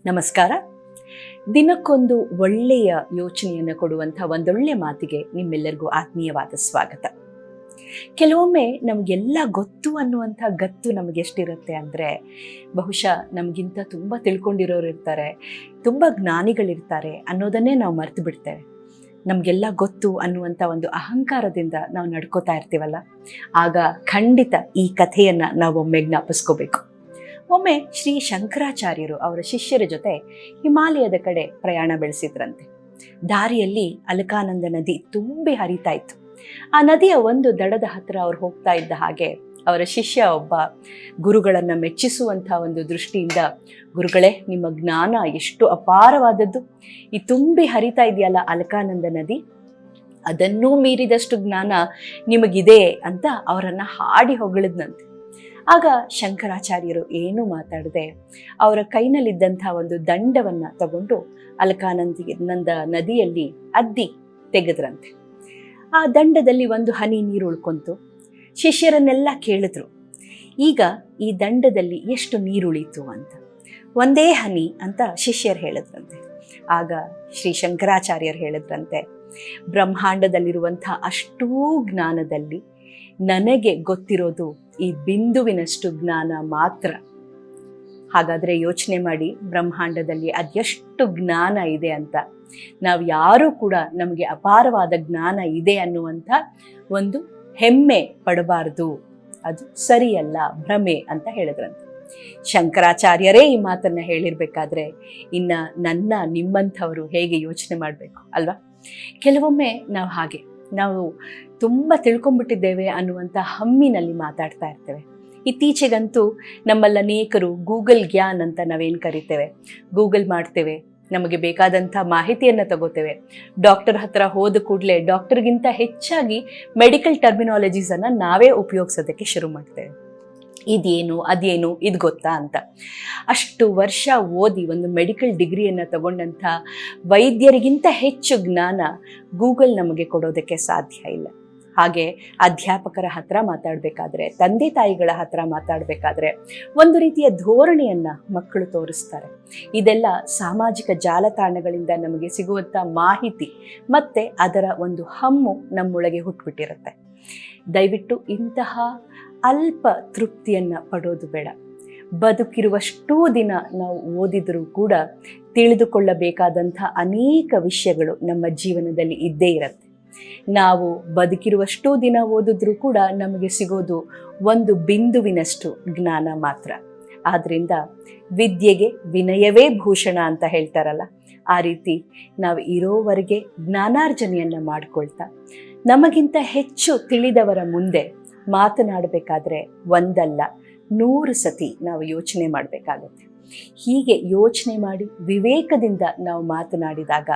ನಮಸ್ಕಾರ. ದಿನಕ್ಕೊಂದು ಒಳ್ಳೆಯ ಯೋಚನೆಯನ್ನು ಕೊಡುವಂಥ ಒಂದೊಳ್ಳೆ ಮಾತಿಗೆ ನಿಮ್ಮೆಲ್ಲರಿಗೂ ಆತ್ಮೀಯವಾದ ಸ್ವಾಗತ. ಕೆಲವೊಮ್ಮೆ ನಮಗೆಲ್ಲ ಗೊತ್ತು ಅನ್ನುವಂಥ ಗತ್ತು ನಮಗೆಷ್ಟಿರುತ್ತೆ ಅಂದರೆ, ಬಹುಶಃ ನಮಗಿಂತ ತುಂಬ ತಿಳ್ಕೊಂಡಿರೋರು ಇರ್ತಾರೆ, ತುಂಬ ಜ್ಞಾನಿಗಳಿರ್ತಾರೆ ಅನ್ನೋದನ್ನೇ ನಾವು ಮರೆತು ಬಿಡ್ತೇವೆ. ನಮಗೆಲ್ಲ ಗೊತ್ತು ಅನ್ನುವಂಥ ಒಂದು ಅಹಂಕಾರದಿಂದ ನಾವು ನಡ್ಕೋತಾ ಇರ್ತೀವಲ್ಲ, ಆಗ ಖಂಡಿತ ಈ ಕಥೆಯನ್ನು ನಾವೊಮ್ಮೆ ಜ್ಞಾಪಿಸ್ಕೋಬೇಕು. ಒಮ್ಮೆ ಶ್ರೀ ಶಂಕರಾಚಾರ್ಯರು ಅವರ ಶಿಷ್ಯರ ಜೊತೆ ಹಿಮಾಲಯದ ಕಡೆ ಪ್ರಯಾಣ ಬೆಳೆಸಿದ್ರಂತೆ. ದಾರಿಯಲ್ಲಿ ಅಲಕಾನಂದ ನದಿ ತುಂಬಿ ಹರಿತಾ ಇತ್ತು. ಆ ನದಿಯ ಒಂದು ದಡದ ಹತ್ತಿರ ಅವ್ರು ಹೋಗ್ತಾ ಇದ್ದ ಹಾಗೆ ಅವರ ಶಿಷ್ಯ ಒಬ್ಬ ಗುರುಗಳನ್ನು ಮೆಚ್ಚಿಸುವಂಥ ಒಂದು ದೃಷ್ಟಿಯಿಂದ, ಗುರುಗಳೇ, ನಿಮ್ಮ ಜ್ಞಾನ ಎಷ್ಟು ಅಪಾರವಾದದ್ದು, ಈ ತುಂಬಿ ಹರಿತಾ ಇದೆಯಲ್ಲ ಅಲಕಾನಂದ ನದಿ, ಅದನ್ನೂ ಮೀರಿದಷ್ಟು ಜ್ಞಾನ ನಿಮಗಿದೆ ಅಂತ ಅವರನ್ನು ಹಾಡಿ ಹೊಗಳಿದ್ನಂತೆ. ಆಗ ಶಂಕರಾಚಾರ್ಯರು ಏನೂ ಮಾತಾಡದೆ ಅವರ ಕೈನಲ್ಲಿದ್ದಂಥ ಒಂದು ದಂಡವನ್ನು ತಗೊಂಡು ಅಲಕಾನಂದ ನದಿಯಲ್ಲಿ ಅದ್ದಿ ತೆಗೆದ್ರಂತೆ. ಆ ದಂಡದಲ್ಲಿ ಒಂದು ಹನಿ ನೀರು ಉಳ್ಕೊಂತು. ಶಿಷ್ಯರನ್ನೆಲ್ಲ ಕೇಳಿದ್ರು, ಈಗ ಈ ದಂಡದಲ್ಲಿ ಎಷ್ಟು ನೀರುಳಿತು ಅಂತ. ಒಂದೇ ಹನಿ ಅಂತ ಶಿಷ್ಯರು ಹೇಳಿದ್ರಂತೆ. ಆಗ ಶ್ರೀ ಶಂಕರಾಚಾರ್ಯರು ಹೇಳಿದ್ರಂತೆ, ಬ್ರಹ್ಮಾಂಡದಲ್ಲಿರುವಂಥ ಅಷ್ಟೂ ಜ್ಞಾನದಲ್ಲಿ ನನಗೆ ಗೊತ್ತಿರೋದು ಈ ಬಿಂದುವಿನಷ್ಟು ಜ್ಞಾನ ಮಾತ್ರ. ಹಾಗಾದರೆ ಯೋಚನೆ ಮಾಡಿ, ಬ್ರಹ್ಮಾಂಡದಲ್ಲಿ ಅದೆಷ್ಟು ಜ್ಞಾನ ಇದೆ ಅಂತ. ನಾವು ಯಾರೂ ಕೂಡ ನಮಗೆ ಅಪಾರವಾದ ಜ್ಞಾನ ಇದೆ ಅನ್ನುವಂಥ ಒಂದು ಹೆಮ್ಮೆ ಪಡಬಾರ್ದು, ಅದು ಸರಿಯಲ್ಲ, ಭ್ರಮೆ ಅಂತ ಹೇಳಿದ್ರಂತೆ. ಶಂಕರಾಚಾರ್ಯರೇ ಈ ಮಾತನ್ನು ಹೇಳಿರ್ಬೇಕಾದ್ರೆ ಇನ್ನು ನಿಮ್ಮಂಥವರು ಹೇಗೆ ಯೋಚನೆ ಮಾಡಬೇಕು ಅಲ್ವಾ? ಕೆಲವೊಮ್ಮೆ ನಾವು ತುಂಬ ತಿಳ್ಕೊಂಡ್ಬಿಟ್ಟಿದ್ದೇವೆ ಅನ್ನುವಂಥ ಹಮ್ಮಿನಲ್ಲಿ ಮಾತಾಡ್ತಾ ಇರ್ತೇವೆ. ಇತ್ತೀಚೆಗಂತೂ ನಮ್ಮಲ್ಲಿ ಅನೇಕರು ಗೂಗಲ್ ಜ್ಞಾನ್ ಅಂತ ನಾವೇನು ಕರಿತೇವೆ, ಗೂಗಲ್ ಮಾಡ್ತೇವೆ, ನಮಗೆ ಬೇಕಾದಂಥ ಮಾಹಿತಿಯನ್ನು ತಗೋತೇವೆ. ಡಾಕ್ಟರ್ ಹತ್ರ ಹೋದ ಕೂಡಲೇ ಡಾಕ್ಟರ್ಗಿಂತ ಹೆಚ್ಚಾಗಿ ಮೆಡಿಕಲ್ ಟರ್ಮಿನಾಲಜೀಸನ್ನು ನಾವೇ ಉಪಯೋಗಿಸೋದಕ್ಕೆ ಶುರು ಮಾಡ್ತೇವೆ. ಇದೇನು, ಅದೇನು, ಇದು ಗೊತ್ತಾ ಅಂತ. ಅಷ್ಟು ವರ್ಷ ಓದಿ ಒಂದು ಮೆಡಿಕಲ್ ಡಿಗ್ರಿಯನ್ನು ತಗೊಂಡಂಥ ವೈದ್ಯರಿಗಿಂತ ಹೆಚ್ಚು ಜ್ಞಾನ ಗೂಗಲ್ ನಮಗೆ ಕೊಡೋದಕ್ಕೆ ಸಾಧ್ಯ ಇಲ್ಲ. ಹಾಗೆ ಅಧ್ಯಾಪಕರ ಹತ್ರ ಮಾತಾಡಬೇಕಾದ್ರೆ, ತಂದೆ ತಾಯಿಗಳ ಹತ್ರ ಮಾತಾಡಬೇಕಾದ್ರೆ ಒಂದು ರೀತಿಯ ಧೋರಣೆಯನ್ನು ಮಕ್ಕಳು ತೋರಿಸ್ತಾರೆ. ಇದೆಲ್ಲ ಸಾಮಾಜಿಕ ಜಾಲತಾಣಗಳಿಂದ ನಮಗೆ ಸಿಗುವಂಥ ಮಾಹಿತಿ ಮತ್ತು ಅದರ ಒಂದು ಹಮ್ಮು ನಮ್ಮೊಳಗೆ ಹುಟ್ಟುಬಿಟ್ಟಿರುತ್ತೆ. ದಯವಿಟ್ಟು ಇಂತಹ ಅಲ್ಪ ತೃಪ್ತಿಯನ್ನು ಪಡೋದು ಬೇಡ. ಬದುಕಿರುವಷ್ಟೂ ದಿನ ನಾವು ಓದಿದರೂ ಕೂಡ ತಿಳಿದುಕೊಳ್ಳಬೇಕಾದಂಥ ಅನೇಕ ವಿಷಯಗಳು ನಮ್ಮ ಜೀವನದಲ್ಲಿ ಇದ್ದೇ ಇರುತ್ತೆ. ನಾವು ಬದುಕಿರುವಷ್ಟೂ ದಿನ ಓದಿದ್ರೂ ಕೂಡ ನಮಗೆ ಸಿಗೋದು ಒಂದು ಬಿಂದುವಿನಷ್ಟು ಜ್ಞಾನ ಮಾತ್ರ. ಆದ್ದರಿಂದ ವಿದ್ಯೆಗೆ ವಿನಯವೇ ಭೂಷಣ ಅಂತ ಹೇಳ್ತಾರಲ್ಲ, ಆ ರೀತಿ ನಾವು ಇರೋವರೆಗೆ ಜ್ಞಾನಾರ್ಜನೆಯನ್ನು ಮಾಡಿಕೊಳ್ತಾ ನಮಗಿಂತ ಹೆಚ್ಚು ತಿಳಿದವರ ಮುಂದೆ ಮಾತನಾಡಬೇಕಾದ್ರೆ ಒಂದಲ್ಲ 100 ಸತಿ ನಾವು ಯೋಚನೆ ಮಾಡಬೇಕಾಗುತ್ತೆ. ಹೀಗೆ ಯೋಚನೆ ಮಾಡಿ ವಿವೇಕದಿಂದ ನಾವು ಮಾತನಾಡಿದಾಗ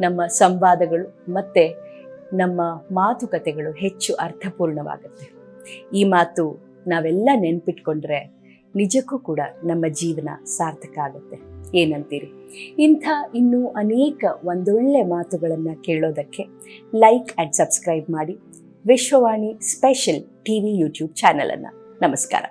ನಮ್ಮ ಸಂವಾದಗಳು ಮತ್ತು ನಮ್ಮ ಮಾತುಕತೆಗಳು ಹೆಚ್ಚು ಅರ್ಥಪೂರ್ಣವಾಗುತ್ತೆ. ಈ ಮಾತು ನಾವೆಲ್ಲ ನೆನ್ಪಿಟ್ಕೊಂಡ್ರೆ ನಿಜಕ್ಕೂ ಕೂಡ ನಮ್ಮ ಜೀವನ ಸಾರ್ಥಕ ಆಗುತ್ತೆ. ಏನಂತೀರಿ? ಇಂಥ ಇನ್ನೂ ಅನೇಕ ಒಂದೊಳ್ಳೆ ಮಾತುಗಳನ್ನು ಕೇಳೋದಕ್ಕೆ ಲೈಕ್ ಆ್ಯಂಡ್ ಸಬ್ಸ್ಕ್ರೈಬ್ ಮಾಡಿ ವಿಶ್ವವಾಣಿ ಸ್ಪೆಷಲ್ ಟಿವಿ ಯೂಟ್ಯೂಬ್ ಚಾನಲನ್ನು. ನಮಸ್ಕಾರ.